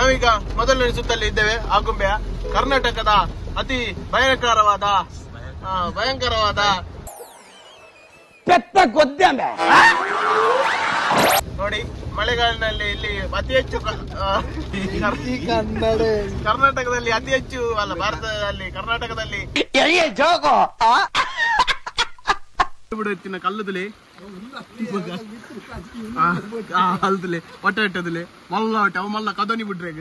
ನಾವೀಗ ಮೊದಲನೇ ಸುತ್ತಲ್ಲಿ ಇದ್ದೇವೆ. ಆಗುಂಬೆಯ ಕರ್ನಾಟಕದ ಅತಿ ಭಯಂಕರವಾದ ನೋಡಿ, ಮಳೆಗಾಲಿನಲ್ಲಿ ಇಲ್ಲಿ ಅತಿ ಹೆಚ್ಚು ಕರ್ನಾಟಕದಲ್ಲಿ ಅತಿ ಹೆಚ್ಚು ಅಲ್ಲ, ಭಾರತದಲ್ಲಿ ಕರ್ನಾಟಕದಲ್ಲಿ ಬಿಡುತ್ತಿನ ಕಲ್ಲುದುಲೆ ಅಲ್ದುಲೆ ಹೊಟ್ಟೆ ಇಟ್ಟದುಲೆ ಮಲ್ಲ ಹೊಟ್ಟೆ ಅವ ಮಲ್ಲ ಕದೋನಿ ಬಿಡ್ರೆ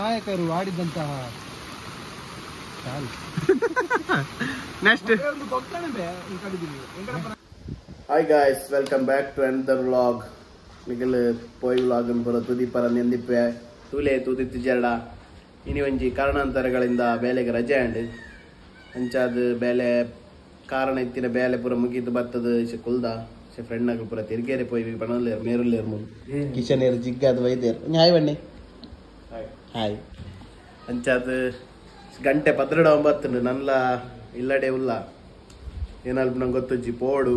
ನಾಯಕರು ಆಡಿದಂತಹ next. Hi guys, welcome back to another vlog. ನಿಗಲ್ ಪೋಯ್ ವ್ಲಾಗ್ ಬರೋ ತುದಿ ಪರ ನೆಂದಿಪ್ಪೆ ತೂಲೆ ತೂದಿತ್ತು ಜರಡ ಇನಿ ಒಂಜಿ ಕಾರಣಾಂತರಗಳಿಂದ ಬೇಲೆಗೆ ರಜೆ ಅಂಡ್ ಅಂಚಾದ ಬೇಲೆ ಕಾರಣ ಇತ್ತಿನ ಬೇಲೆ ಪೂರ ಮುಗಿದು ಬರ್ತದ ಕುಲ್ದ ಫ್ರೆಂಡ್ ಆಗ ಪೂರ ತಿರ್ಗೇರೆ ಪೋಯ್ ಬಣಲ್ಲೇರು ಮೇರುಲ್ಲೇರು ಮುಂದೆ ಕಿಶನ್ ಏರು ಜಿಗ್ಗಾದ ವೈದ್ಯರು ಹಾಯ್ ಬಣ್ಣೆ ಹಾಯ್ ಅಂಚಾದ ಗಂಟೆ 19 ನನ್ಲ ಇಲ್ಲಡೆ ಉಲ್ಲ ಏನಲ್ಪ ನಂಗೆ ಗೊತ್ತಜ್ಜಿ ಪೋಡು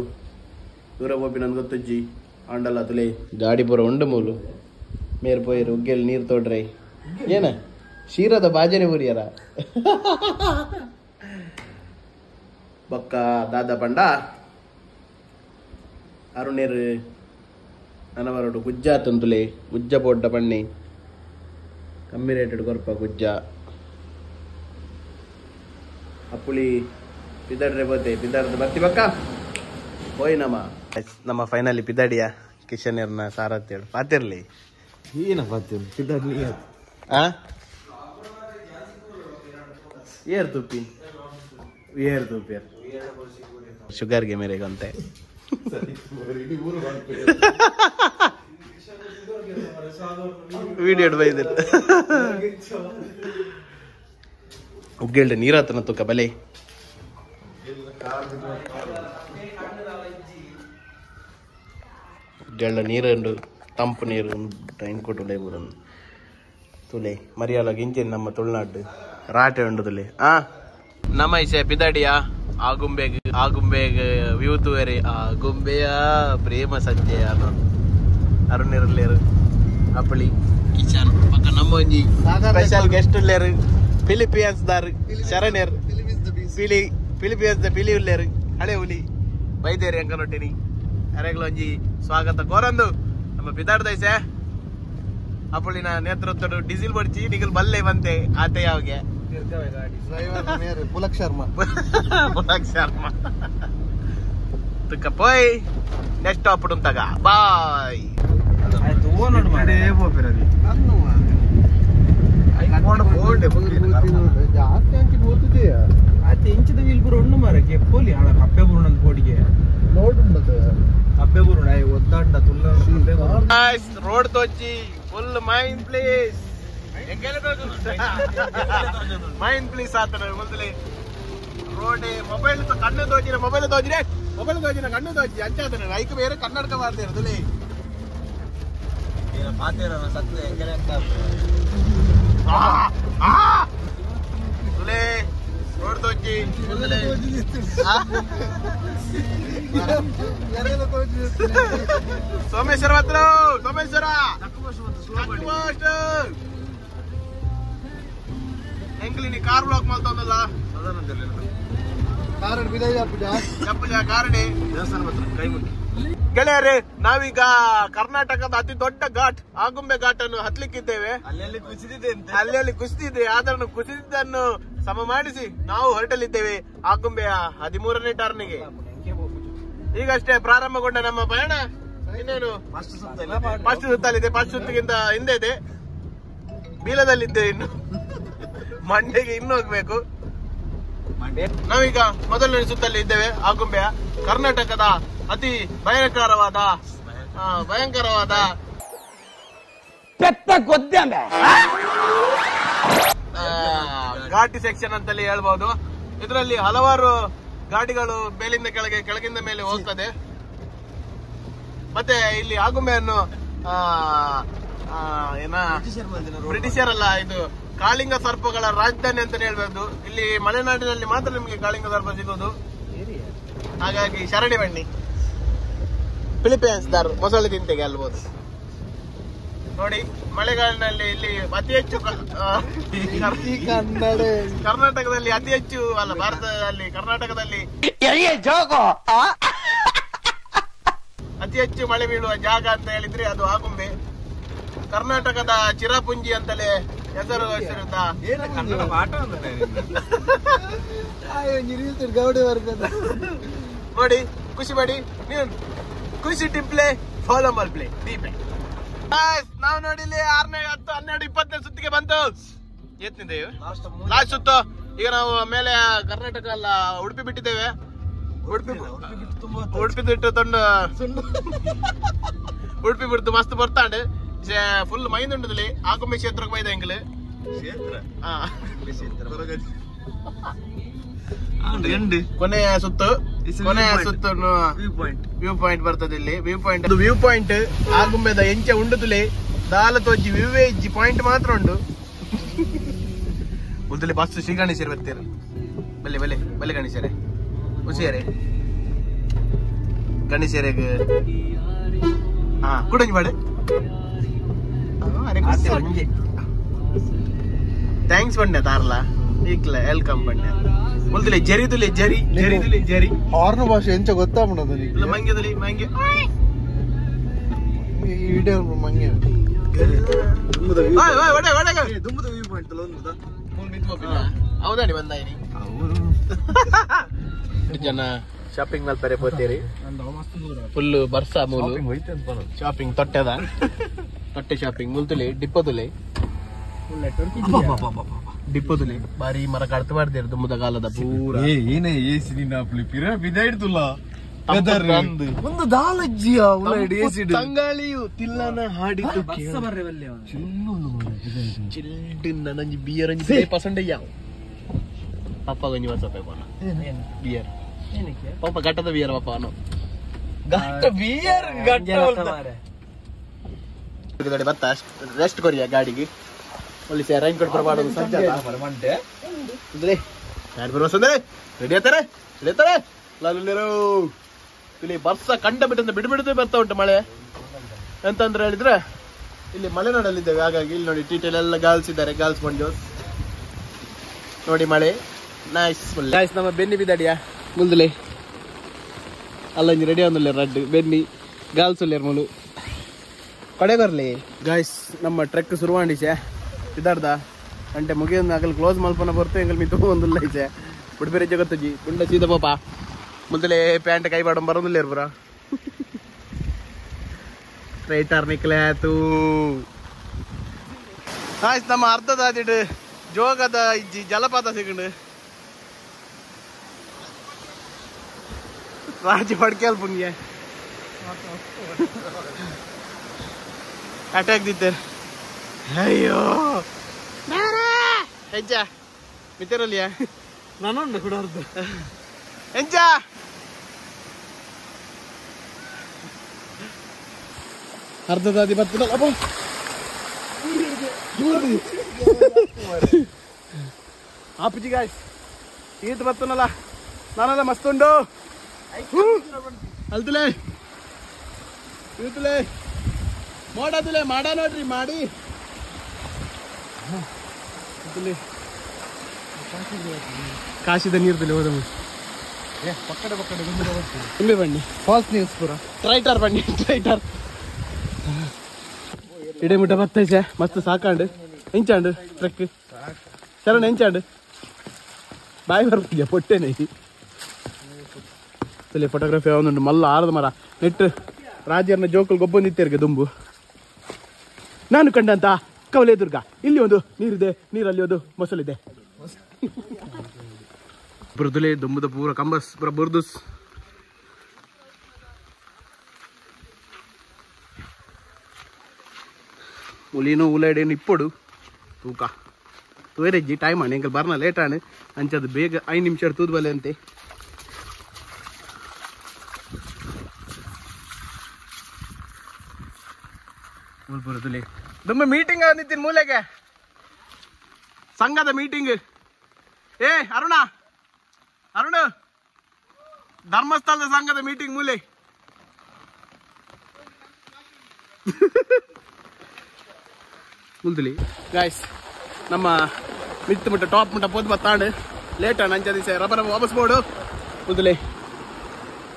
ದೂರ ಹೋಗಿ ನನ್ಗೆ ಗೊತ್ತಜ್ಜಿ ಆಂಡಲ್ಲ ತುಲೆ ಗಾಡಿ ಪೂರ ಉಂಡು ಮೂಲು ಮೇರ್ ಪೋಯರು ಉಗ್ಗೆಲ್ಲಿ ನೀರು ತೋಡ್ರೆ ಏನ ಶೀರದ ಬಾಜನೆ ಬುರಿಯರ ಬೊಕ್ಕ ದಾದ ಪಂಡ ಅರುಣೇರು ನನವರಡು ಗುಜ್ಜ ತಂತುಲೆ ಗುಜ್ಜ ಪೋಡ್ಡ ಪಣ್ಣೆ ಕಮ್ಮಿ ರೇಟೆಡ್ ಕೊರಪ ಗುಜ್ಜ ಅಪ್ಪುಳಿ ಪಿದಾಡ್ರೆ ಬೋತೆ ಪಿದಾಡ್ದು ಬರ್ತಿ ಬಕ್ಕ ಹೋಯ್ ನಮ್ಮ ಫೈನಲಿ ಪಿದಾಡಿಯ ಕಿಶನ್ಯರ್ನ ಸಾರತ್ತೇಳು ಪಾತಿರ್ಲಿ ಏನ ಪಾತಿರ್ಲಿ ಪಿದಾಡ್ಲಿ ಏರ್ ತುಪ್ಪಿ ಶುಗರ್ಗೆ ಮೇರೆಗಂತೆ ವಿಡಿಯೋ ಬೈದಿಲ್ಲ ಉಗ್ಗೆಳ್ಳ ನೀರಾತನ ತುಕ ಬಲೆ ಉಗ್ಗೆಳ್ಳ ನೀರುಂಡು ತಂಪು ನೀರು ಟೈಮ್ ಕೊಟ್ಟು ಬೂರನ್ನು ತುಲೆ ಮರಿಯಾಲ ಗಿಂಚಿನ ನಮ್ಮ ತುಳುನಾಡು ರಾಟೆ ಉಂಡು ತುಲೆ ನಮ್ಮ ಇಸೆ ಪಿದಾಡಿಯ ಆಗುಂಬೆಗ್ ವ್ಯೂ ತೂವರೆ ಆಗುಂಬೆಯ ಪ್ರೇಮ ಸಂಜೆ ಅರುಣಿರಲ್ಲೇರು ಅಪ್ಪಳಿ ಕಿಚನ್ ಪಕ್ಕ ನಮ್ಮ ಒಂಜಿ ಸ್ಪೆಷಲ್ ಗೆಸ್ಟ್ ಉಳ್ಳೇರು ಫಿಲಿಪಿಯನ್ಸ್ ದಾರ್ ಶರಣೇರ್ ಫಿಲಿಪಿಯನ್ಸ್ ಪಿಲಿ ಉಳ್ಳೇರು ಹಳೆ ಹುಲಿ ಬೈದೇರಿ ಅಂಕನೊಟ್ಟಿನಿ ಅರೆಗ್ಲೊಂಜಿ ಸ್ವಾಗತ ಕೋರಂದು ನಮ್ಮ ಪಿದಾಡ್ದೈಸೆ ಅಪ್ಪಳಿನ ನೇತೃತ್ವ ಡೀಸೆಲ್ ಬಡ್ಚಿ ನಿಗಲ್ ಬಲ್ಲೆ ಬಂತೆ ಆತ ಯಾವಗೆ ಪುಲಕ್ ಶರ್ಮಾ ತುಕ್ಕ ಪೋಯ್ ನೆಕ್ಸ್ಟ್ ಸ್ಟಾಪ್ ಉಂತಾಗ ಬಾಯ್ ಎಂಚಿದ ವೀಲ್ ಪೂರ ಉಂಡು ಮಾರಕ್ಕೆ ಪೋಲಿ ಹಣ ಕಪ್ಪೆ ಬುರುಣ ಬೋಡಿಗೆ ನೋಡುಂಡದು ಕಪ್ಪೆ ಬುರುಣ ಒದ್ದಾಂಡ ತುಲ್ಲ ರೋಡ್ ತೋಚಿ full main place main place ಆತನ ಮೊದಲೇ ರೋಡ್ ಮೊಬೈಲ್ ಕಣ್ಣು ತೋಚಿನ ಮೊಬೈಲ್ ತೋಚಿನ ಕಣ್ಣು ತೋಚಿ ಅಂಚಾತನ ರೈಕ್ ಬೇರೆ ಕನ್ನಡಕ ಮಾಡ್ತಿರೋದು ರೋಡ್ ತೋಚಿ ಸೋಮೇಶ್ವರ ಹತ್ರ ಸೋಮೇಶ್ವರ ಎಂಕ್ಲಿ ಕಾರ್ ಬ್ಲಾಕ್ ಮಾಡ್ತಾವಲ್ಲ ಕಾರಣ ಗೆಳೆಯರೇ, ನಾವೀಗ ಕರ್ನಾಟಕದ ಅತಿ ದೊಡ್ಡ ಘಾಟ್ ಆಗುಂಬೆ ಘಾಟ್ ಅನ್ನು ಹತ್ಲಿಕ್ಕಿದ್ದೇವೆ. ಅಲ್ಲಲ್ಲಿ ಕುಸಿದಿದೆ, ಅದನ್ನು ಕುಸಿದಿದ್ದನ್ನು ಸಮ ಮಾಡಿಸಿ ನಾವು ಹೊರಟಲಿದ್ದೇವೆ ಆಗುಂಬೆಯ 13ನೇ ಟರ್ನಿಗೆ. ಈಗಷ್ಟೇ ಪ್ರಾರಂಭಗೊಂಡ ನಮ್ಮ ಪಯಣ ಇನ್ನೇನು ಫಸ್ಟ್ ಸುತ್ತಲಿದೆ. ಫಸ್ಟ್ ಸುತ್ತಿಗಿಂತ ಹಿಂದೆ ಇದೆ, ಬೀಲದಲ್ಲಿದ್ದೇವೆ. ಇನ್ನು ಮಂಡ್ಯಗೆ ಇನ್ನು ಹೋಗ್ಬೇಕು. ನಾವೀಗ ಮೊದಲನೇ ಸುತ್ತಲ್ಲಿ ಇದ್ದೇವೆ. ಆಗುಂಬೆಯ ಕರ್ನಾಟಕದ ಅತಿ ಭಯಂಕರವಾದ ಘಾಟಿ ಸೆಕ್ಷನ್ ಅಂತಲೇ ಹೇಳ್ಬಹುದು. ಇದರಲ್ಲಿ ಹಲವಾರು ಗಾಡಿಗಳು ಮೇಲಿಂದ ಕೆಳಗೆ, ಕೆಳಗಿಂದ ಮೇಲೆ ಹೋಗ್ತದೆ. ಮತ್ತೆ ಇಲ್ಲಿ ಆಗುಂಬೆಯನ್ನು ಬ್ರಿಟಿಷರಲ್ಲ, ಇದು ಕಾಳಿಂಗ ಸರ್ಪಗಳ ರಾಜಧಾನಿ ಅಂತಾನೆ ಹೇಳ್ಬಹುದು. ಇಲ್ಲಿ ಮಲೆನಾಡಿನಲ್ಲಿ ಮಾತ್ರ ನಿಮಗೆ ಕಾಳಿಂಗ ಸರ್ಪ ಸಿಗೋದು. ಹಾಗಾಗಿ ಶರಣಿ ಬನ್ನಿ, ಫಿಲಿಪೈನ್ಸ್ ದಾರ್ ಮೊಸಳೆ ತಿಂತೆಗೆ ಅಲ್ಬೋದು. ನೋಡಿ ಮಳೆಗಾಲಿನಲ್ಲಿ ಇಲ್ಲಿ ಅತಿ ಹೆಚ್ಚು ಕರ್ನಾಟಕದಲ್ಲಿ ಅತಿ ಹೆಚ್ಚು ಅಲ್ಲ ಭಾರತದಲ್ಲಿ ಕರ್ನಾಟಕದಲ್ಲಿ ಅತಿ ಹೆಚ್ಚು ಮಳೆ ಬೀಳುವ ಜಾಗ ಅಂತ ಹೇಳಿದ್ರೆ ಅದು ಆಗುಂಬೆ. ಕರ್ನಾಟಕದ ಚಿರಾಪುಂಜಿ ಅಂತಲೇ ಹೆಸರು ನೋಡಿ. ಖುಷಿ ಮಾಡಿ ನೀವು ಖುಷಿ ಟಿಪ್ಲೆ ಫಾಲೋ ಮಲ್ ಪ್ಲೇ ದೀಪೆ. ನಾವು ನೋಡಿ 6ನೇ 10 12 20ನೇ ಸುತ್ತಿಗೆ ಬಂತು. ಎತ್ತಿದ್ದೇವೆ ಲಾಸ್ಟ್ ಸುತ್ತು. ಈಗ ನಾವು ಮೇಲೆ ಕರ್ನಾಟಕ ಅಲ್ಲ ಉಡುಪಿ ಬಿಟ್ಟಿದ್ದೇವೆ. ಉಡುಪಿ ಬಿಟ್ಟು ತೊಂಡು ಉಡುಪಿ ಬಿಡ್ತು ಮಸ್ತ್ ಬರ್ತಾಂಡು ಫುಲ್ ಮೈಂದುಂಡದಲ್ಲಿ ಆಗುಂಬೆ ಕ್ಷೇತ್ರಕ್ಕೆ ಬೈದ ಎಂಗ್ಲು ಕೊನೆಯ ಸುತ್ತು ವ್ಯೂ ಪಾಯಿಂಟ್ ಬರ್ತದೆ. ಇಲ್ಲಿ ವ್ಯೂ ಪಾಯಿಂಟ್ ಆಗುಂಬೆದ ಎಂಚ ಉಂಡುತ್ತಲೇ ದಾಲ ತೋಜಿ ವ್ಯೂವೇಜ್ ಪಾಯಿಂಟ್ ಮಾತ್ರ ಉಂಡು. ಉಂದಲ್ಲಿ ಬಸ್ ಶ್ರೀಗಣೇಶ್ವರ ಬರ್ತೀರ ಬಲ್ಲೆ ಬಲ್ಲೆ ಬಲ್ಲೆ ಗಣೇಶರೇ ಹುಷಿಯಾರೆ ಗಣೇಶರಿಗೆ ಕುಡಂಜಿ ಮಾಡು. ಥ್ಯಾಂಕ್ಸ್ ಪಂಡ್ಯ ತಾರ್ಲಾ ಈಕ್ಲ ವೆಲ್ಕಮ್ ಪಂಡ್ಯ ಮುಲ್ತಲೆ ಜರಿದುಲೆ ಜರಿ ಜರಿದುಲೆ ಜರಿ ಹಾರ್ನ ಭಾಷೆ ಎಂಚ ಗೊತ್ತಾಗ್ಬಿಡೋದು ಮಂಗ್ಯದಲ್ಲಿ ಮಂಗ್ಯ ಈ ವಿಡಿಯೋ ಮಂಗ್ಯ ಹೌದಾಡಿ ಬಂದ ಜನ ಶಾಪಿಂಗ್ ನಲ್ಲಿ ಬೇರೆ ಹೋಗ್ತೀರಿ. ಫುಲ್ ಬರ್ಸಾ ಮೂಲು ಶಾಪಿಂಗ್ ತೊಟ್ಟೆದ ತೊಟ್ಟೆ ಶಾಪಿಂಗ್ ಮುಲ್ತುಲೆ ಡಿಪ್ಪದುಲೆ ಡಿಪ್ಪದುಲೆ ಬಾರಿ ಮರ ಕಡ್ತು ಮಾಡ್ತೀರಿ ದುಮ್ಮದ ಕಾಲದ ಪೂರ ಒಂದು ದಾಲಜ್ಜಿಯ ತಂಗಾಳಿಯು ತಿಲ್ಲನ ಹಾಡಿತು ಚಿಲ್ಡ್ ನಂಜಿ ಬಿಯರ್ ಅಂಜಿ ಪಸಂಡಯ್ಯ ಪಪ್ಪ ಗಂಜಿ ವರ್ಷ ಬಿಯರ್ ಪಾಪ ಗಟ್ಟದ ಬಿಯರ್ ಪಾಪ ಅವನು ಗಟ್ಟ ಬಿಯರ್ ಬತ್ತ ರೆಸ್ಟ್ ಕೊರಿಯ ಗಾಡಿಗೆ ಒಳ್ಳೆ ರೈನ್ ಕೋಟ್ ಬರಬಾರ್ದು ರೆಡಿ ಆತಾರೆ ಹಿಡಿತಾರೆ ಇಲ್ಲಿ ಬರ್ಸ ಕಂಡ ಬಿಟ್ಟಿಂದ ಬಿಡ್ಬಿಡದೆ ಬರ್ತಾ ಉಂಟು ಮಳೆ. ಎಂತಂದ್ರೆ ಹೇಳಿದ್ರೆ ಇಲ್ಲಿ ಮಲೆನಾಡಲ್ಲಿದ್ದೇವೆ, ಹಾಗಾಗಿ ಇಲ್ಲಿ ನೋಡಿ ಟೀಟೆಲ್ ಎಲ್ಲ ಗರ್ಲ್ಸ್ ಇದ್ದಾರೆ, ಗರ್ಲ್ಸ್ ಮಂಜೋಸ್ ನೋಡಿ ಮಳೆ ನೈಸ್ ನೈಸ್. ನಮ್ಮ ಬೆನ್ನಿ ಬಿದ್ದಾಡಿಯಾ ಮುಂದಲೆ ಅಲ್ಲಂಜಿ ರೆಡಿ ಆಂದುಲ್ಲ ರಡ್ಡು ಬೆನ್ನಿ ಗರ್ಲ್ಸ್ ಉಲ್ಲೇರ್ ಮುಲು ಕಡೆ ಬರ್ಲಿ ಗಾಯ್ಸ್. ನಮ್ಮ ಟ್ರೆಕ್ ಶುರುವಾಂಡಿಸೆ ಇದಾರ್ದ ಗಂಟೆ ಮುಗಿಯೊಂದು ಆಗಲ್ ಕ್ಲೋಸ್ ಮಲ್ಪನ ಬರ್ತು ಎಂಗಲ್ ಮಿತ್ತು ಒಂದಿಲ್ಲ ಐಸೆ ಬಿಡ್ಬೇರೆ ಜಗತ್ತಜ್ಜಿ ಗುಂಡ ಸೀದ ಪಾಪ ಮುಂದಲೇ ಪ್ಯಾಂಟ್ ಕೈ ಬಾಡ ಬರೋದಿಲ್ಲ ಇರ್ಬರ ರೈಟರ್ ನಿಕ್ಲೆ ಆಯ್ತು. ಆಯ್ತು ನಮ್ಮ ಅರ್ಧದ ಅದಿಡು ಜೋಗದ ಇಜ್ಜಿ ಜಲಪಾತ ಸಿಗಂಡು ರಾಜಿ ಪಡ್ಕೆಲ್ ಪುಣ್ಯ ಅಟ್ಯಾಕ್ ದಿತ್ತೇನೆ. ಅಯ್ಯೋ ಹೆಜ್ಜ ಮಿತ್ತರಲ್ಲಿಯ ನಾನುಂಡು ಕೂಡ ಅರ್ಧ ಹೆಂಚ ಅರ್ಧದಾದಿ ಬರ್ತದಲ್ಲ ಆಪಿಜಿ ಗಾಯ್ಸ್ ಈಟ್ ಬರ್ತನಲ್ಲ ನಾನೆಲ್ಲ ಮಸ್ತ್ ಉಂಡು ಅಲ್ತಲೇ ಇವತ್ತಲೇ ಮಾಡದಲೇ ಮಾಡ ನೋಡ್ರಿ ಮಾಡಿ ಕಾಶಿದ ನೀರ್ದಲ್ಲಿ ಹೋದ ಪಕ್ಕಡೆ ಪಕ್ಕಡೆ ತುಂಬೆ ಬನ್ನಿ ಫಾಲ್ಸ್ ನ್ಯೂಸ್ ಪೂರ ಟ್ರೈಟರ್ ಬನ್ನಿ ಟ್ರೈಟರ್ ಇಡೇ ಮುಟ್ಟ ಬತ್ತೈಸೆ ಮಸ್ತ್ ಸಾಕಾಂಡು ಹೆಂಚಾಂಡು ಟ್ರಕ್ ಶರಣ ಹೆಂಚಾಂಡು ಬಾಯಿ ಬರ್ತಿದ್ಯಾ ಪೊಟ್ಟೆನೆ ತಲೆ ಫೋಟೋಗ್ರಫಿ ಅವನುಂಡು ಮಲ್ಲ ಆರದ ಮರ ನೆಟ್ಟು ರಾಜ್ಯರ್ನ ಜೋಕಲ್ ಗೊಬ್ಬೊಂದಿತ್ತೇರ್ಗೆ ದುಂಬು ನಾನು ಕಂಡಂತ ಕವಲೆ ದುರ್ಗ ಇಲ್ಲಿ ಒಂದು ನೀರಿದೆ, ನೀರಲ್ಲಿ ಒಂದು ಮೊಸಲಿದೆ. ಬುರ್ದುಲೆ ದುಂಬುದ ಪೂರ ಕಂಬಸ್ ಪೂರ ಬುರ್ದುಸ್ ಉಲಿನೂ ಉಲೈಡೇನು ಇಪ್ಪಡು ತೂಕ ತೂರೆಜ್ಜಿ ಟೈಮ್ ಆಣಿ ಎಂಕಲ್ ಬರ್ನ ಲೇಟ್ ಆಣಿ ಅಂಚದು ಬೇಗ 5 ನಿಮಿಷ ತೂದ್ ಬಲೆ ಅಂತೆ. ಬುರ್ದುಲೆ ತುಂಬ ಮೀಟಿಂಗ್ ಅಂದಿತ್ತೀನಿ ಮೂಲೆಗೆ ಸಂಘದ ಮೀಟಿಂಗ್. ಏ ಅರುಣ ಧರ್ಮಸ್ಥಳದ ಸಂಘದ ಮೀಟಿಂಗ್ ಮೂಲೆ ಮುಲ್ತಲಿ ಗಾಯ್ಸ್ ನಮ್ಮ ಮಿತ್ತು ಮುಟ್ಟ ಟಾಪ್ ಮುಟ್ಟ ಪೋದು ಬತ್ತಾಂಡು ಲೇಟ್ ಅಂಚ ದಿವಸ ರಬ್ಬರ ವಾಪಸ್ ಬೋಡು ಮುದ್ಲೆ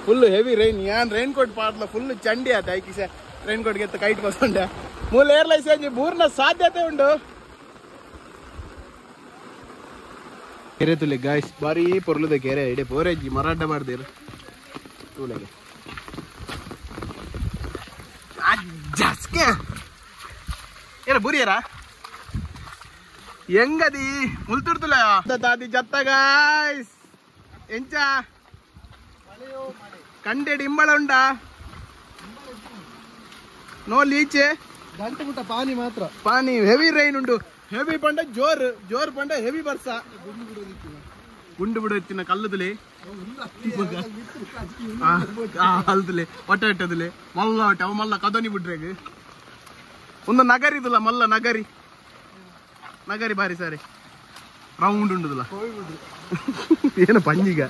ಫುಲ್ ಹೆವಿ ರೈನ್ ಯಾನ್ ರೈನ್ ಕೋಟ್ ಪಾಡ್ಲ ಫುಲ್ ಚಂಡಿ ಆತ ಐಕಿಸೆ ರೈನ್ ಕೋಟ್ಗೆ ಎತ್ತ ಕೈಟ್ ಬಸ್ಕೊಂಡೆ ಮೂಲ ಏರ್ಲೈನ್ಸ್ ಅಂಜಿ ಮೂರ್ನ ಸಾಧ್ಯತೆ ಉಂಡು ಕೆರೆ ತುಲೆ ಗಾಯ್ಸ್ ಬಾರಿ ಪೊರ್ಲುದ ಕೆರೆ ಇಡೆ ಪೋರೆಜ್ಜಿ ಮರಾಠ ಮಾಡ್ದಿರು ತೂಲೆಗೆ ಅಜ್ಜಸ್ಕೆ ಏನ ಬುರಿಯರ ಹೆಂಗದಿ ಮುಲ್ತುಡ್ತುಲ ದಾದಿ ಜತ್ತ ಗಾಯ್ಸ್ ಎಂಚ ಕಂಡೆಡಿ ಇಂಬಳ ಉಂಡ ನೋ ಲೀಚೆ ಗಂಟೆ ಮುಟ್ಟ ಪಾನಿ ಮಾತ್ರ ಪಾನಿ ಹೆವಿ ರೈನ್ ಉಂಡು ಹೆವಿ ಪಂಡ ಜೋರ್ ಪಂಡ ಹೆವಿ ಬರ್ಸ ಗುಂಡು ಬಿಡುತ್ತಿನ ಕಲ್ಲುದುಲೆ ಅಲ್ದುಲೆ ಒಟ್ಟ ಇಟ್ಟದುಲೆ ಮಲ್ಲ ಒಟ್ಟ ಅವ ಮಲ್ಲ ಕದೋನಿ ಬಿಡ್ರೆಗ್ ಒಂದು ನಗರಿದುಲ್ಲ ಮಲ್ಲ ನಗರಿ ಬಾರಿ ಸಾರಿ ರೌಂಡ್ ಉಂಡುದಿಲ್ಲ ಏನು ಪಂಜಿಗ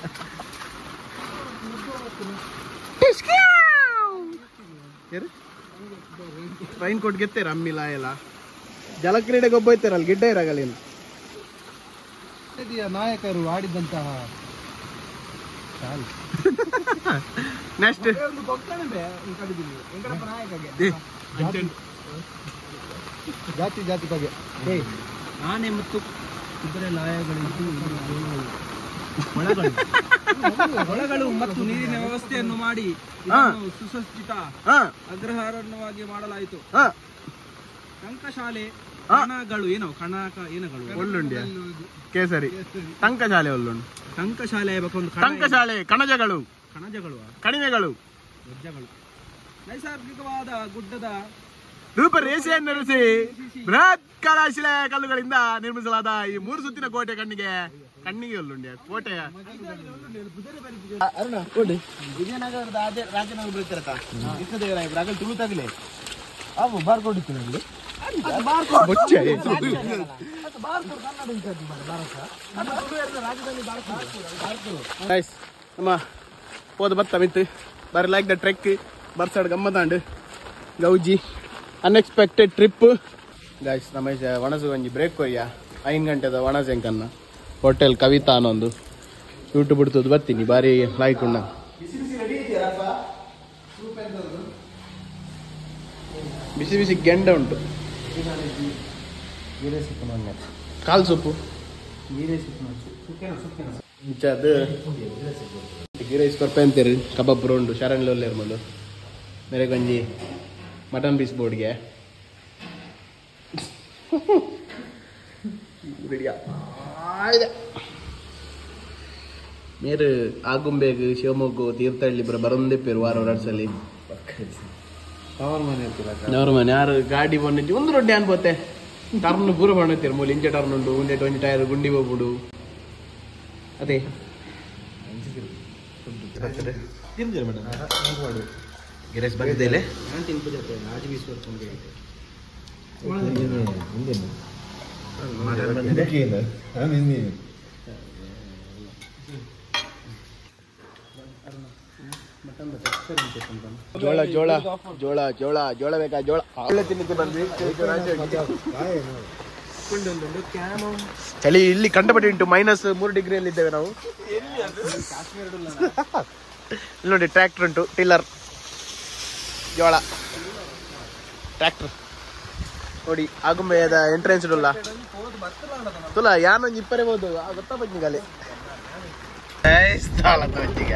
ರೈನ್ ಕೋಟ್ ಗೆತ್ತೇರ ಅಮ್ಮಿಲ ಎಲ್ಲ ಜಲಕ್ರೀಡೆಗೆ ಒಬ್ಬ ಇರ್ತಾರಲ್ಲ ಗಿಡ್ಡ ಇರಾಗಲ್ಲ ಏನು ನಾಯಕರು ಆಡಿದಂತಹ ನೆಕ್ಸ್ಟ್ ಜಾತಿ ಬಗ್ಗೆ ಆನೆ ಮತ್ತು ಕುದುರೆ ಲಾಯಗಳಿದ್ದು ಹೊಳಗಳು ಮತ್ತು ನೀರಿನ ವ್ಯವಸ್ಥೆಯನ್ನು ಮಾಡಿ ಸುಸಜ್ಜಿತ ಅಗ್ರಹಾರವಾಗಿ ಮಾಡಲಾಯಿತು. ಟಂಕಶಾಲೆ ಕಣಗಳು ಏನಗಳು ಒಳ್ಳುಂಡ್ಯ ಕೇಸರಿ ಟಂಕಶಾಲೆ ಒಳ್ಳುಂಡು ಟಂಕಶಾಲೆ ಟಂಕಶಾಲೆ ಕಣಜಗಳು ಕಣಿವೆಗಳು ನೈಸರ್ಗಿಕವಾದ ಗುಡ್ಡದ ರೂಪರೇಷೆಯನ್ನು ನಡೆಸಿ ಬೃಹತ್ ಕಲಾಶಿಲೆ ಕಲ್ಲುಗಳಿಂದ ನಿರ್ಮಿಸಲಾದ ಈ 3 ಸುತ್ತಿನ ಕೋಟೆ ಕಣ್ಣಿಗೆ ಒಳ್ಳುಂಡ್ಯ ಕೋಟೆಯ ವಿಜಯನಗರದ ರಾಜನಗರ ಬೀಳ್ತಿರತ್ತ ಇಷ್ಟದೇವರಾಗ ತುಳುತ್ತಾಗಲೇ ಅವು ಬಾರ್ಕೊಂಡಿತ್ತು ನನಗೆ ನಮ್ಮ ಹೋದ ಬತ್ತ ಮಿತ್ತು ಬರಿ ಲೈಕ್ ದ ಟ್ರೆಕ್ ಬರ್ಸಾಡ್ ಗಮ್ಮತಾಂಡು ಗೌಜಿ ಅನ್ಎಕ್ಸ್ಪೆಕ್ಟೆಡ್ ಟ್ರಿಪ್ ಗಾಯ್ಸ್ ನಮ್ಮ ವಣಸು ಒಂಜಿ ಬ್ರೇಕ್ ಕೊಯ್ಯ 5 ಗಂಟೆದ ವಣಸೆಂಕನ್ನ ಹೋಟೆಲ್ ಕವಿತಾ ಅನ್ನೊಂದು ಯೂಟ್ಯೂಬ್ ಬಿಡ್ತದ್ದು ಬರ್ತೀನಿ ಬಾರಿ ಲೈಕ್ ಉಂಡ ಬಿಸಿ ಬಿಸಿ ಗೆಂಡ ಉಂಟು ಕಾಲ್ ಸೊಪ್ಪು ಅದು ಗೀರೈಸ್ ಕೊರ್ಪೆ ಅಂತೀರಿ ಕಬಾಬ್ ಉಂಡು ಶರಣ್ಲೊಲ್ಲೇರ್ ಮುಂದು ಮೇರೆ ಕೊಂಜಿ ಮಟನ್ ಪೀಸ್ ಬೋರ್ಡ್ಗೆ ಮೇರು ಆಗುಂಬೇಗ್ ಶಿವಮೊಗ್ಗ ತೀರ್ಥಹಳ್ಳಿ ಬರೊಂದೇ ಪೇರು ವಾರ 2 ಸಲ ಅವ್ರ ಮನೆ ಯಾರು ಗಾಡಿ ಬಂದಿಟ್ಟು ಒಂದು ರೊಡ್ಡೆ ಅನ್ಬೋತೆ ಟರ್ನ್ ಪೂರ ಬಣ್ಣತ್ತೀರ ಮೂಲ ಇಂಚೆ ಟರ್ನ್ ಉಂಟು ಒಂದೇ ಒಂಜಿ ಟೈರ್ ಗುಂಡಿ ಹೋಗ್ಬಿಡು ಅದೇ ಗಿರೇಶ್ ಬಂದಿದ್ದೇಲೆ ಜೋಳ ಜೋಳ ಜೋಳ ಜೋಳ ಜೋಳ ಬೇಕಾ ಜೋಳ ಒಳ್ಳೆ ತಿನ್ನಕ್ಕೆ ಬಂದ್ವಿ ಚಳಿ ಇಲ್ಲಿ ಕಂಡಪಟ್ಟಿ ಉಂಟು -3 ಡಿಗ್ರಿಯಲ್ಲಿ ಇದ್ದೇವೆ ನಾವು ಇಲ್ಲಿ ನೋಡಿ ಟ್ರ್ಯಾಕ್ಟರ್ ಉಂಟು ಟಿಲ್ಲರ್ ಜೋಳ ಟ್ರ್ಯಾಕ್ಟರ್ ನೋಡಿ ಆಗುಂಬೆಯದ ಎಂಟ್ರೆನ್ಸ್ ಉಲ್ಲ ತುಲ ಯಾನೊಂದು ಇಪ್ಪರೆ ಬೋದು ಗೊತ್ತಾ ಬಂಜಿಗಾಲೆ ಸ್ಥಳ ತೋಚಿಗ